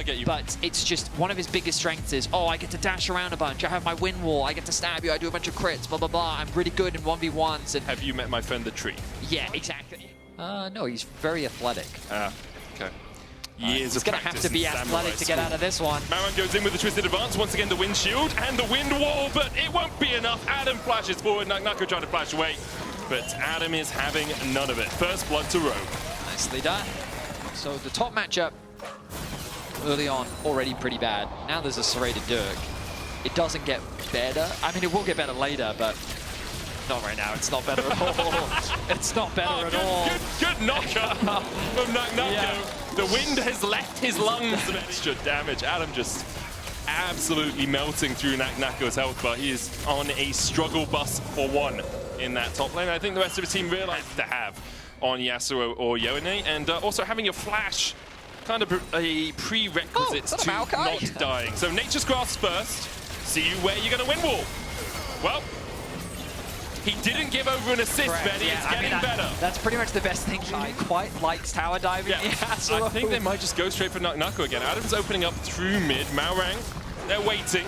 get you. But it's just one of his biggest strengths is, oh, I get to dash around a bunch. I have my win wall. I get to stab you. I do a bunch of crits, blah, blah, blah. I'm really good in 1v1s. And have you met my friend the tree? yeah, exactly. No, he's very athletic. Okay. Years he's going to have to be athletic to get out of this one. Malrang goes in with the twisted advance. Once again, the wind shield and the wind wall, but it won't be enough. Adam flashes forward. Nako trying to flash away, but Adam is having none of it. First blood to Rogue. Nicely done. So the top matchup early on already pretty bad. Now there's a serrated Dirk. It doesn't get better. I mean, it will get better later, but not right now. It's not better at all. It's not better at all. Good knocker from Nako. Yeah. The wind has left his lungs. Some extra damage. Adam just absolutely melting through Nako's health, but he is on a struggle bus for one in that top lane. I think the rest of the team realized to have on Yasuo or Yone, and also having your flash kind of a prerequisite to not dying. So Nature's Grasp first. See you where you're going to win wall. Well, he didn't give over an assist, Vedi. It's getting better. That's pretty much the best thing. He quite likes tower diving. Yeah. I think they might just go straight for Nako again. Adam's opening up through mid. Malrang, they're waiting.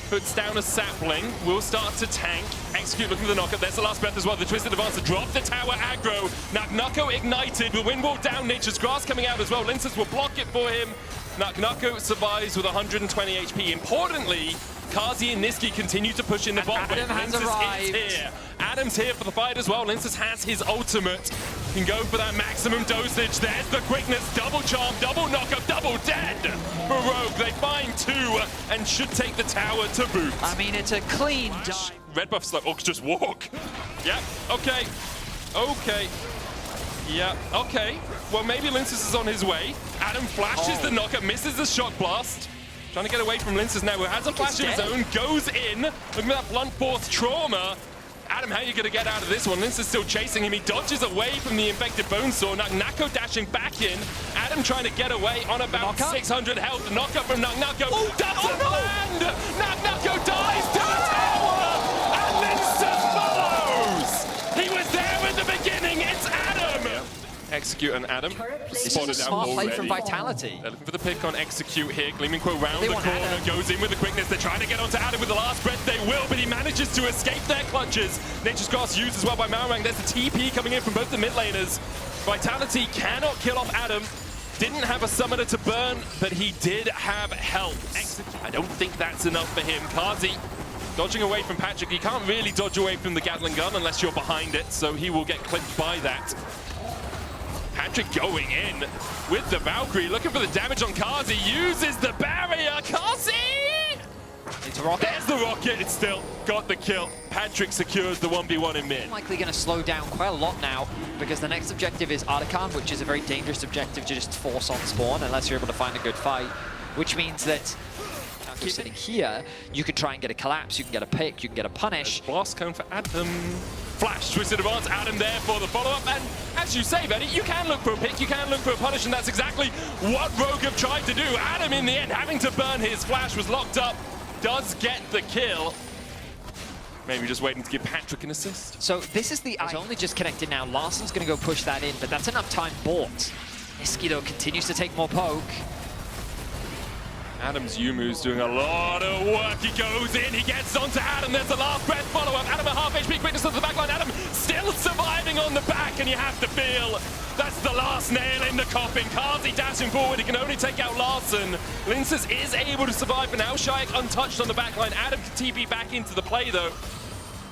Puts down a sapling. Will start to tank. Execute looking for the knockup. There's the last breath as well. The twisted advance to drop the tower aggro. Nako ignited. The wind wall down. Nature's Grass coming out as well. Lyncas will block it for him. Nako survives with 120 HP. Importantly, Carzzy and Nisqy continue to push in the bot lane. Lyncas is here. Adam's here for the fight as well. Lyncas has his ultimate. He can go for that maximum dosage. There's the quickness. Double charm, double knockup, double dead for Rogue. They find two and should take the tower to boot. I mean, it's a clean dive. Red buff slow. Oh, just walk. Yeah, okay. Okay. Yeah, okay. Well, maybe Lyncas is on his way. Adam flashes the knockup, misses the shock blast. Trying to get away from Lyncas now, who has a flash of his own, goes in. Look at that blunt force trauma. Adam, how are you going to get out of this one? Lyncas still chasing him. He dodges away from the infected Bonesaw. Nako dashing back in. Adam trying to get away on about 600 health. The knockup from Nako doesn't land. Nako dies to the tower. And Lyncas follows. He was there at the beginning. It's Adam. Execute on Adam. Spotted out smart play from Vitality. They're looking for the pick on Execute here. Gleaming Crow round the corner, goes in with the quickness. They're trying to get onto Adam with the last breath. They will, but he manages to escape their clutches. Nature's Grass used as well by Malrang. There's the TP coming in from both the mid laners. Vitality cannot kill off Adam. Didn't have a summoner to burn, but he did have health. I don't think that's enough for him. Carzzy dodging away from Patrik. You can't really dodge away from the Gatling gun unless you're behind it, so he will get clipped by that. Patrik going in with the Valkyrie, looking for the damage on Carzzy, uses the barrier. Carzzy! It's a rocket. There's the rocket. It's still got the kill. Patrik secures the 1v1 in mid. Likely going to slow down quite a lot now, because the next objective is Rakan, which is a very dangerous objective to just force on spawn unless you're able to find a good fight, which means that if you're sitting here, you can try and get a collapse, you can get a pick, you can get a punish. Blast cone for Adam. Flash, twisted advance, Adam there for the follow-up, and as you say, Vedi, you can look for a pick, you can look for a punish, and that's exactly what Rogue have tried to do. Adam, in the end, having to burn his flash, was locked up, does get the kill. Maybe just waiting to give Patrik an assist. So this is the... It's only just connected now. Larsen's going to go push that in, but that's enough time bought. Nisqy, though, continues to take more poke. Adam's Yumu's doing a lot of work. He goes in, he gets onto Adam. There's the last breath follow-up. Adam at half HP, quickness to the backline. Adam still surviving on the back, and you have to feel that's the last nail in the coffin. Carzzy dashing forward. He can only take out Larssen. Lyncas is able to survive for now. Czajek untouched on the backline. Adam can TP back into the play, though.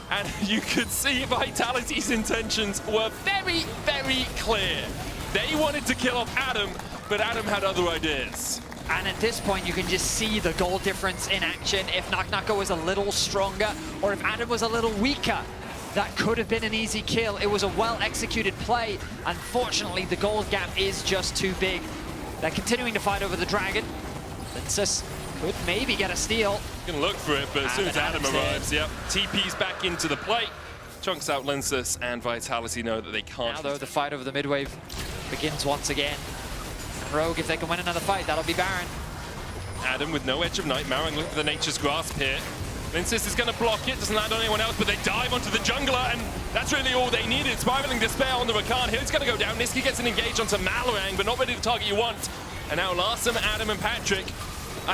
And you could see Vitality's intentions were very, very clear. They wanted to kill off Adam, but Adam had other ideas. And at this point, you can just see the goal difference in action. If Nako was a little stronger, or if Adam was a little weaker, that could have been an easy kill. It was a well-executed play. Unfortunately, the gold gap is just too big. They're continuing to fight over the dragon. Lyncas could maybe get a steal. You can look for it, but as soon as Adam arrives, yep, TP's back into the play. Chunks out Lyncas, and Vitality know that they can't. Now, though, the fight over the mid-wave begins once again. Rogue, if they can win another fight, that'll be Baron. Adam with no edge of night. Malrang looking for the Nature's Grasp here. Lyncas is going to block it, doesn't land on anyone else, but they dive onto the jungler, and that's really all they needed. Spiraling Despair on the Rakan. Here it's going to go down. Nisqy gets an engage onto Malrang, but not ready to target you want. And now Larssen, Adam, and Patrik,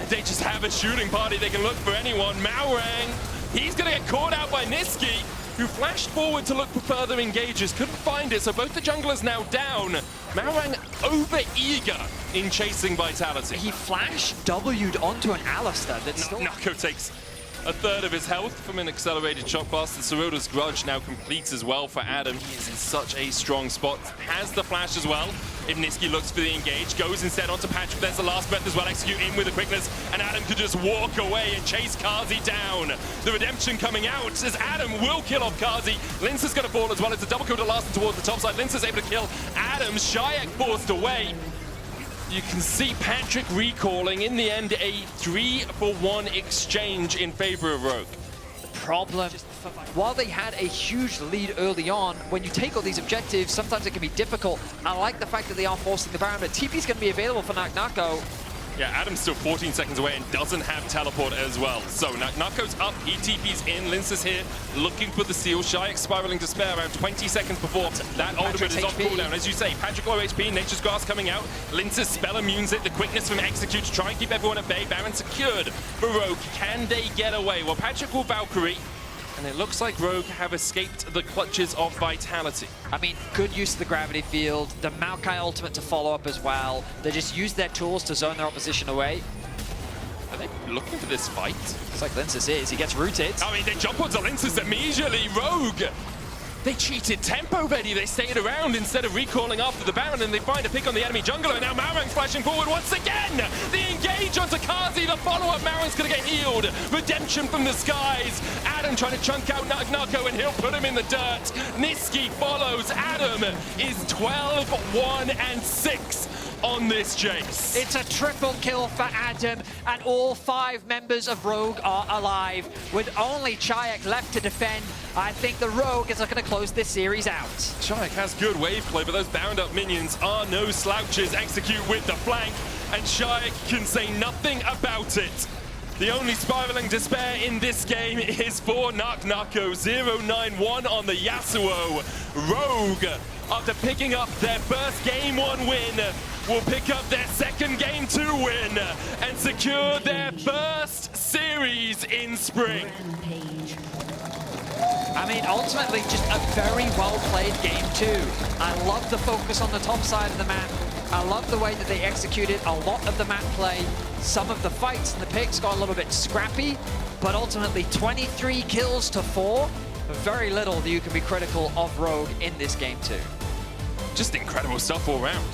they just have a shooting party. They can look for anyone. Malrang, he's going to get caught out by Nisqy, who flashed forward to look for further engages. Couldn't find it, so both the junglers now down. Malrang over-eager in chasing Vitality. He flashed W'd onto an Alistar that's still... Nako takes a third of his health from an accelerated shot blast. And Sarota's Grudge now completes as well for Adam. He is in such a strong spot. Has the flash as well. If Nisqy looks for the engage, goes instead onto Patrik. There's the last breath as well. Execute in with the quickness. And Adam could just walk away and chase Carzzy down. The redemption coming out as Adam will kill off Carzzy. Lyncas going to fall as well. It's a double kill to Larssen towards the top side. Lyncas able to kill Adam. Czajek forced away. You can see Patrik recalling. In the end, a 3-for-1 exchange in favor of Rogue. The problem, while they had a huge lead early on, when you take all these objectives, sometimes it can be difficult. I like the fact that they are forcing the Baron, but TP's going to be available for Nako. Yeah, Adam's still 14 seconds away and doesn't have teleport as well. So Nako's up, he TP's in, Lyncas here, looking for the seal. Czajek spiraling to spare around 20 seconds before that ultimate is off cooldown. As you say, Patrik low HP, Nature's Grass coming out. Lyncas spell immunes it, the quickness from Execute to try and keep everyone at bay. Baron secured for Rogue. Can they get away? Well, Patrik will Valkyrie. And it looks like Rogue have escaped the clutches of Vitality. I mean, good use of the gravity field, the Maokai ultimate to follow up as well. They just use their tools to zone their opposition away. Are they looking for this fight? It's like Lyncas is, he gets rooted. I mean, they jump onto Lyncas immediately. Rogue, they cheated tempo, Vedi. They stayed around instead of recalling after the Baron, and they find a pick on the enemy jungler. And now Malrang's flashing forward once again. The engage onto Carzzy, the follow-up. Malrang's going to get healed. Redemption from the skies. Adam trying to chunk out Nako, and he'll put him in the dirt. Nisqy follows. Adam is 12-1-6 on this Jayce. It's a triple kill for Adam, and all 5 members of Rogue are alive. With only Czajek left to defend, I think the Rogue is looking to close this series out. Czajek has good wave play, but those bound up minions are no slouches. Execute with the flank, and Czajek can say nothing about it. The only spiraling despair in this game is for Nako. 0-9-1 on the Yasuo. Rogue, after picking up their first Game 1 win, will pick up their second Game 2 win and secure their first series in spring. I mean, ultimately, just a very well-played Game 2. I love the focus on the top side of the map. I love the way that they executed a lot of the map play. Some of the fights and the picks got a little bit scrappy, but ultimately 23 kills to 4. Very little that you can be critical of Rogue in this Game 2. Just incredible stuff all around.